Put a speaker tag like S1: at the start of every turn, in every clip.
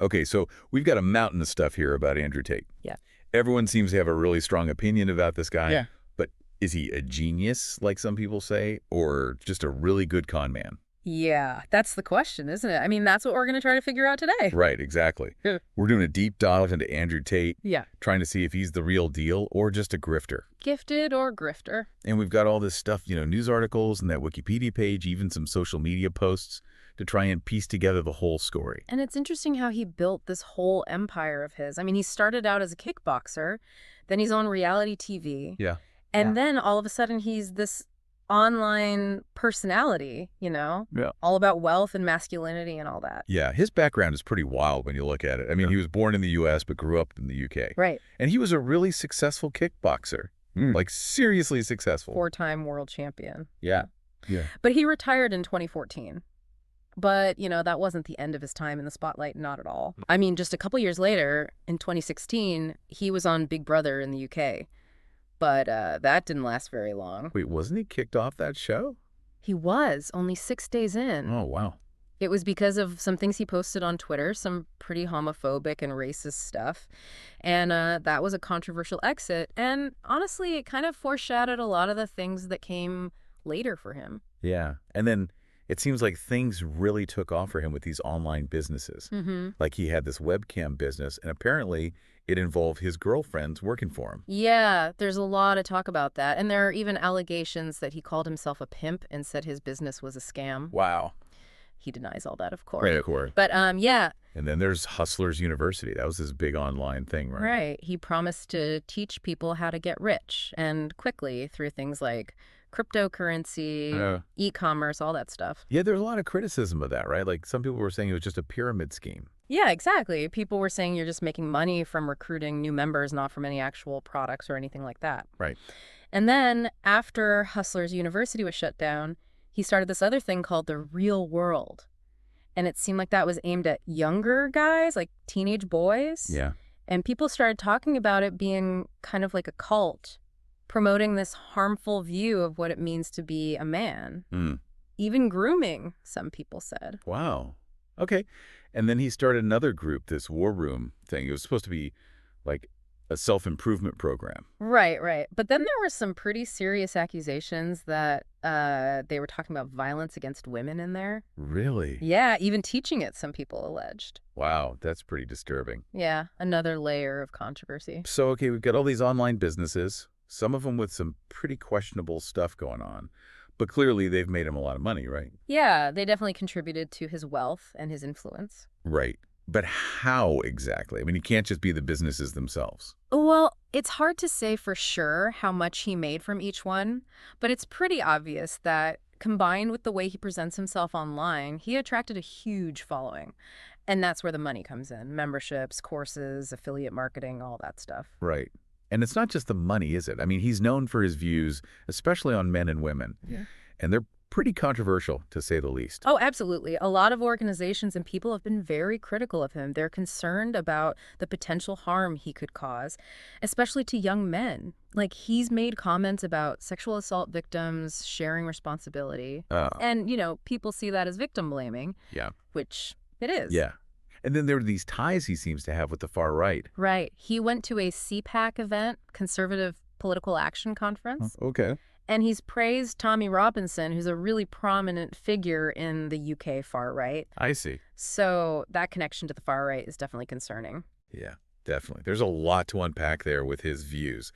S1: Okay, so we've got a mountain of stuff here about Andrew Tate.
S2: Yeah.
S1: Everyone seems to have a really strong opinion about this guy.
S2: Yeah.
S1: But is he a genius, like some people say, or just a really good con man?
S2: Yeah, that's the question, isn't it? I mean, that's what we're going to try to figure out today.
S1: Right, exactly.
S2: Yeah.
S1: We're doing a deep dive into Andrew Tate,
S2: Yeah.
S1: trying to see if he's the real deal or just a grifter.
S2: Gifted or grifter.
S1: And we've got all this stuff, news articles and that Wikipedia page, even some social media posts to try and piece together the whole story.
S2: And it's interesting how he built this whole empire of his. I mean, he started out as a kickboxer, then he's on reality TV.
S1: Yeah.
S2: And then all of a sudden he's this online personality,
S1: Yeah.
S2: all about wealth and masculinity and all that.
S1: Yeah, his background is pretty wild when you look at it. I mean, he was born in the U.S. but grew up in the U.K.
S2: Right.
S1: And he was a really successful kickboxer, like seriously successful.
S2: 4-time world champion.
S1: Yeah. Yeah.
S2: But he retired in 2014. But, that wasn't the end of his time in the spotlight, not at all. I mean, just a couple years later, in 2016, he was on Big Brother in the UK. But that didn't last very long.
S1: Wait, wasn't he kicked off that show?
S2: He was, only 6 days in.
S1: Oh, wow.
S2: It was because of some things he posted on Twitter, some pretty homophobic and racist stuff. And that was a controversial exit. And honestly, it kind of foreshadowed a lot of the things that came later for him.
S1: Yeah. And then it seems like things really took off for him with these online businesses. Like he had this webcam business, and apparently it involved his girlfriends working for him.
S2: Yeah, there's a lot of talk about that. And there are even allegations that he called himself a pimp and said his business was a scam.
S1: Wow.
S2: He denies all that, of course.
S1: Right, of course.
S2: But yeah.
S1: And then there's Hustlers University. That was his big online thing, right?
S2: Right. He promised to teach people how to get rich, and quickly, through things like cryptocurrency, e-commerce, all that stuff.
S1: Yeah, there's a lot of criticism of that, right? Like some people were saying it was just a pyramid scheme.
S2: Yeah, exactly. People were saying you're just making money from recruiting new members, not from any actual products or anything like that.
S1: Right.
S2: And then after Hustlers University was shut down, he started this other thing called the Real World. And it seemed like that was aimed at younger guys, like teenage boys.
S1: Yeah.
S2: And people started talking about it being kind of like a cult, promoting this harmful view of what it means to be a man. Even grooming, some people said.
S1: Wow. Okay. And then he started another group, this War Room thing. It was supposed to be like a self-improvement program.
S2: Right, right. But then there were some pretty serious accusations that they were talking about violence against women in there.
S1: Really?
S2: Yeah, even teaching it, some people alleged.
S1: Wow, that's pretty disturbing.
S2: Yeah, another layer of controversy.
S1: So, okay, we've got all these online businesses, some of them with some pretty questionable stuff going on. But clearly they've made him a lot of money, right?
S2: Yeah, they definitely contributed to his wealth and his influence.
S1: Right. But how exactly? I mean, he can't just be the businesses themselves.
S2: Well, it's hard to say for sure how much he made from each one, but it's pretty obvious that combined with the way he presents himself online, he attracted a huge following. And that's where the money comes in. Memberships, courses, affiliate marketing, all that stuff.
S1: Right. And it's not just the money, is it? I mean, he's known for his views, especially on men and women. Yeah. And they're pretty controversial, to say the least.
S2: Oh, absolutely. A lot of organizations and people have been very critical of him. They're concerned about the potential harm he could cause, especially to young men. Like, he's made comments about sexual assault victims sharing responsibility. And, people see that as victim blaming.
S1: Yeah.
S2: Which it is.
S1: Yeah. And then there are these ties he seems to have with the far right.
S2: Right. He went to a CPAC event, Conservative Political Action Conference.
S1: Okay.
S2: And he's praised Tommy Robinson, who's a really prominent figure in the UK far right.
S1: I see.
S2: So that connection to the far right is definitely concerning.
S1: Yeah, definitely. There's a lot to unpack there with his views.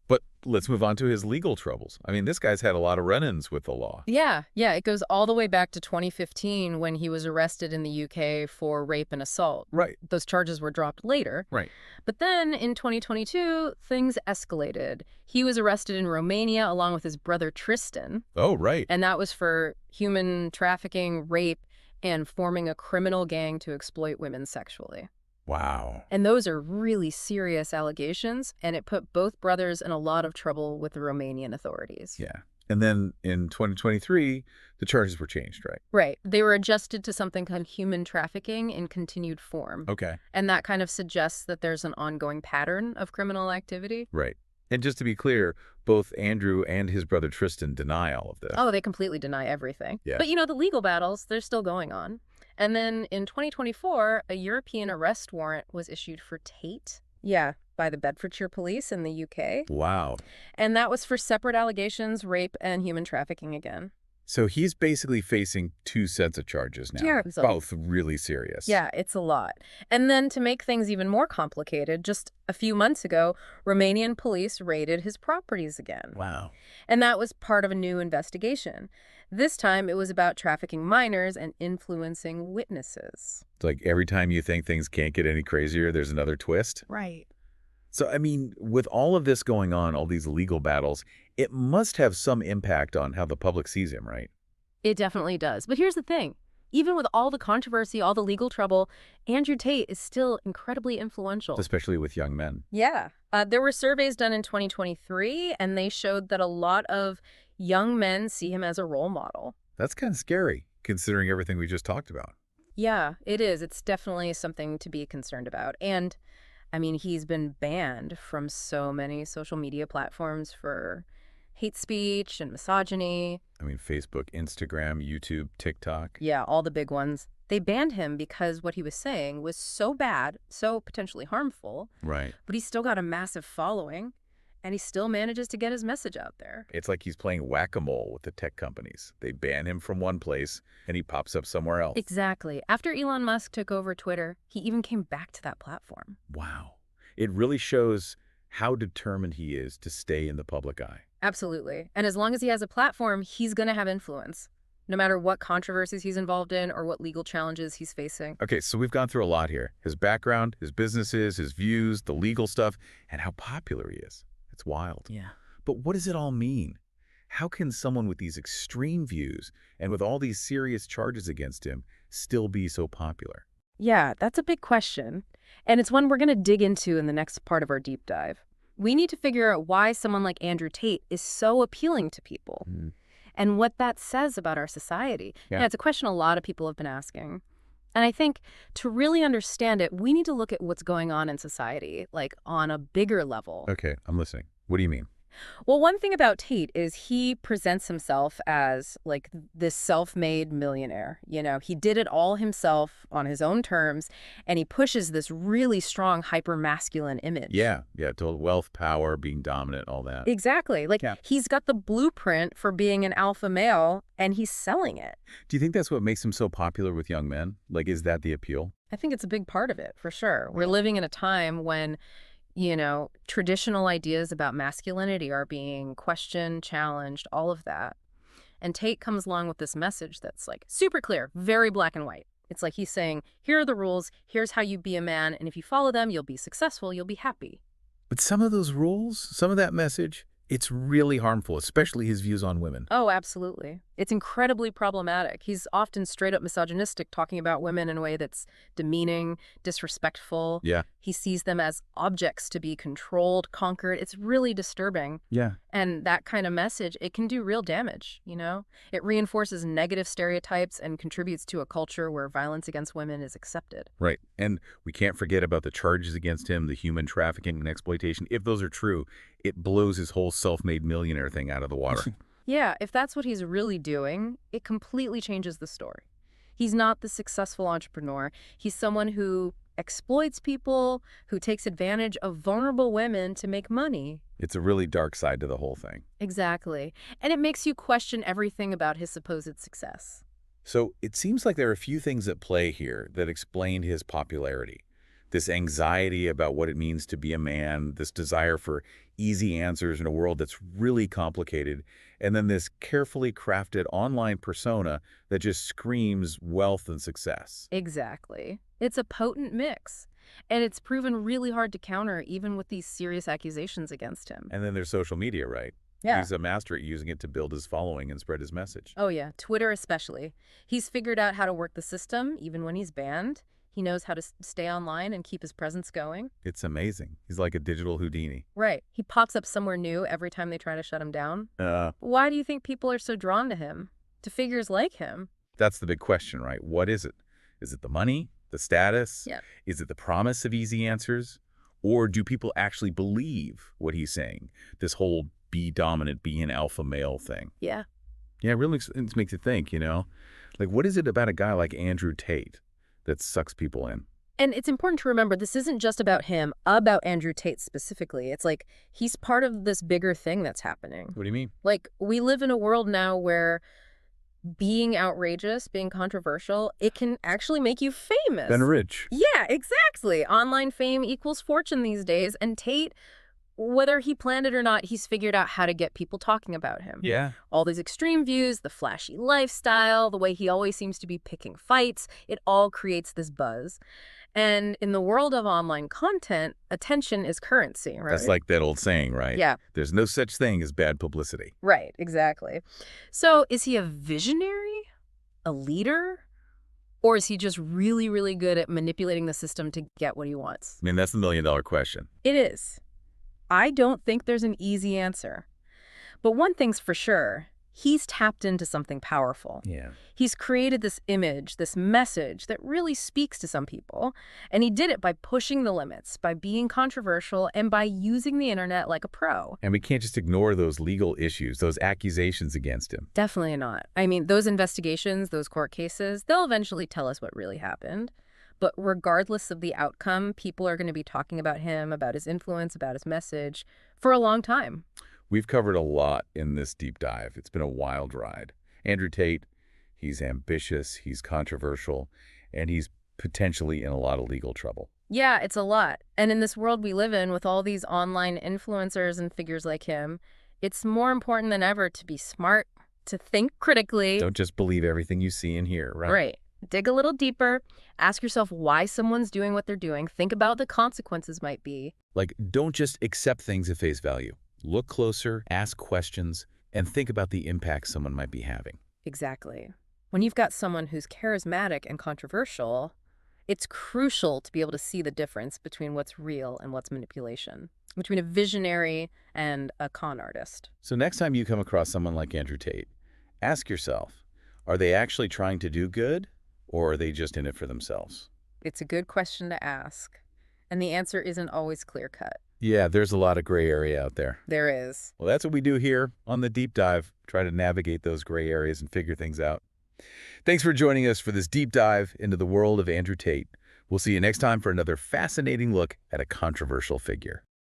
S1: But let's move on to his legal troubles. I mean, this guy's had a lot of run-ins with the law.
S2: Yeah. It goes all the way back to 2015 when he was arrested in the UK for rape and assault.
S1: Right.
S2: Those charges were dropped later.
S1: Right.
S2: But then in 2022, things escalated. He was arrested in Romania along with his brother Tristan.
S1: Oh, right.
S2: And that was for human trafficking, rape, and forming a criminal gang to exploit women sexually.
S1: Wow.
S2: And those are really serious allegations, and it put both brothers in a lot of trouble with the Romanian authorities.
S1: Yeah. And then in 2023, the charges were changed, right?
S2: Right. They were adjusted to something called human trafficking in continued form.
S1: Okay.
S2: And that kind of suggests that there's an ongoing pattern of criminal activity.
S1: Right. And just to be clear, both Andrew and his brother Tristan deny all of this.
S2: Oh, they completely deny everything.
S1: Yeah.
S2: But, the legal battles, they're still going on. And then in 2024, a European arrest warrant was issued for Tate. Yeah, by the Bedfordshire police in the UK.
S1: Wow.
S2: And that was for separate allegations, rape and human trafficking again.
S1: So he's basically facing two sets of charges now.
S2: Yeah.
S1: Both really serious.
S2: Yeah, it's a lot. And then to make things even more complicated, just a few months ago, Romanian police raided his properties again.
S1: Wow.
S2: And that was part of a new investigation. This time, it was about trafficking minors and influencing witnesses.
S1: It's like every time you think things can't get any crazier, there's another twist.
S2: Right.
S1: So, I mean, with all of this going on, all these legal battles, it must have some impact on how the public sees him, right?
S2: It definitely does. But here's the thing. Even with all the controversy, all the legal trouble, Andrew Tate is still incredibly influential.
S1: Especially with young men.
S2: Yeah. There were surveys done in 2023, and they showed that a lot of young men see him as a role model.
S1: That's kind of scary, considering everything we just talked about.
S2: Yeah, it is. It's definitely something to be concerned about. And, I mean, he's been banned from so many social media platforms for hate speech and misogyny.
S1: I mean, Facebook, Instagram, YouTube, TikTok.
S2: Yeah, all the big ones. They banned him because what he was saying was so bad, so potentially harmful.
S1: Right.
S2: But he's still got a massive following, and he still manages to get his message out there.
S1: It's like he's playing whack-a-mole with the tech companies. They ban him from one place, and he pops up somewhere else.
S2: Exactly. After Elon Musk took over Twitter, he even came back to that platform.
S1: Wow. It really shows how determined he is to stay in the public eye.
S2: Absolutely. And as long as he has a platform, he's going to have influence, no matter what controversies he's involved in or what legal challenges he's facing.
S1: Okay, so we've gone through a lot here. His background, his businesses, his views, the legal stuff, and how popular he is. It's wild.
S2: Yeah.
S1: But what does it all mean? How can someone with these extreme views and with all these serious charges against him still be so popular?
S2: Yeah, that's a big question. And it's one we're going to dig into in the next part of our deep dive. We need to figure out why someone like Andrew Tate is so appealing to people and what that says about our society.
S1: Yeah.
S2: Yeah, it's a question a lot of people have been asking. And I think to really understand it, we need to look at what's going on in society, like on a bigger level.
S1: Okay, I'm listening. What do you mean?
S2: Well, one thing about Tate is he presents himself as like this self-made millionaire. You know, he did it all himself on his own terms, and he pushes this really strong hyper-masculine image.
S1: Yeah, total wealth, power, being dominant, all that.
S2: Exactly. Like,
S1: Yeah.
S2: he's got the blueprint for being an alpha male, and he's selling it.
S1: Do you think that's what makes him so popular with young men? Like, is that the appeal?
S2: I think it's a big part of it, for sure. We're living in a time when, you know, traditional ideas about masculinity are being questioned, challenged, all of that. And Tate comes along with this message that's like super clear, very black and white. It's like he's saying, here are the rules, here's how you be a man, and if you follow them, you'll be successful, you'll be happy.
S1: But some of those rules, some of that message, it's really harmful, especially his views on women.
S2: Oh, absolutely. It's incredibly problematic. He's often straight up misogynistic, talking about women in a way that's demeaning, disrespectful.
S1: Yeah.
S2: He sees them as objects to be controlled, conquered. It's really disturbing.
S1: Yeah.
S2: And that kind of message, it can do real damage, you know? It reinforces negative stereotypes and contributes to a culture where violence against women is accepted.
S1: Right. And we can't forget about the charges against him, the human trafficking and exploitation. If those are true, it blows his whole self-made millionaire thing out of the water.
S2: Yeah, if that's what he's really doing, it completely changes the story. He's not the successful entrepreneur. He's someone who exploits people, who takes advantage of vulnerable women to make money.
S1: It's a really dark side to the whole thing.
S2: Exactly. And it makes you question everything about his supposed success.
S1: So it seems like there are a few things at play here that explain his popularity. This anxiety about what it means to be a man, this desire for easy answers in a world that's really complicated, and then this carefully crafted online persona that just screams wealth and success.
S2: Exactly. It's a potent mix. And it's proven really hard to counter even with these serious accusations against him.
S1: And then there's social media, right?
S2: Yeah.
S1: He's a master at using it to build his following and spread his message.
S2: Oh, yeah. Twitter especially. He's figured out how to work the system even when he's banned. He knows how to stay online and keep his presence going.
S1: It's amazing. He's like a digital Houdini.
S2: Right. He pops up somewhere new every time they try to shut him down. Why do you think people are so drawn to him? To figures like him?
S1: That's the big question, right? What is it? Is it the money? The status?
S2: Yeah.
S1: Is it the promise of easy answers? Or do people actually believe what he's saying? This whole be dominant, be an alpha male thing.
S2: Yeah.
S1: Yeah, it really makes you think, you know? Like, what is it about a guy like Andrew Tate that sucks people in?
S2: And it's important to remember this isn't just about him, about Andrew Tate specifically. It's like he's part of this bigger thing that's happening.
S1: What do you mean?
S2: Like, we live in a world now where being outrageous, being controversial, it can actually make you famous.
S1: Ben Rich.
S2: Yeah, exactly. Online fame equals fortune these days. And Tate, whether he planned it or not, he's figured out how to get people talking about him.
S1: Yeah.
S2: All these extreme views, the flashy lifestyle, the way he always seems to be picking fights, it all creates this buzz. And in the world of online content, attention is currency, right?
S1: That's like that old saying, right?
S2: Yeah.
S1: There's no such thing as bad publicity.
S2: Right, exactly. So is he a visionary, a leader, or is he just really, really good at manipulating the system to get what he wants?
S1: I mean, that's the million-dollar question.
S2: It is. I don't think there's an easy answer. But one thing's for sure, he's tapped into something powerful.
S1: Yeah.
S2: He's created this image, this message that really speaks to some people. And he did it by pushing the limits, by being controversial, and by using the internet like a pro.
S1: And we can't just ignore those legal issues, those accusations against him.
S2: Definitely not. I mean, those investigations, those court cases, they'll eventually tell us what really happened. But regardless of the outcome, people are going to be talking about him, about his influence, about his message for a long time.
S1: We've covered a lot in this deep dive. It's been a wild ride. Andrew Tate, he's ambitious, he's controversial, and he's potentially in a lot of legal trouble.
S2: Yeah, it's a lot. And in this world we live in with all these online influencers and figures like him, it's more important than ever to be smart, to think critically.
S1: Don't just believe everything you see and hear, right?
S2: Right. Dig a little deeper. Ask yourself why someone's doing what they're doing. Think about what the consequences might be.
S1: Like, don't just accept things at face value. Look closer, ask questions, and think about the impact someone might be having.
S2: Exactly. When you've got someone who's charismatic and controversial, it's crucial to be able to see the difference between what's real and what's manipulation, between a visionary and a con artist.
S1: So next time you come across someone like Andrew Tate, ask yourself, are they actually trying to do good, or are they just in it for themselves?
S2: It's a good question to ask, and the answer isn't always clear-cut.
S1: Yeah, there's a lot of gray area out there.
S2: There is.
S1: Well, that's what we do here on the Deep Dive, try to navigate those gray areas and figure things out. Thanks for joining us for this deep dive into the world of Andrew Tate. We'll see you next time for another fascinating look at a controversial figure.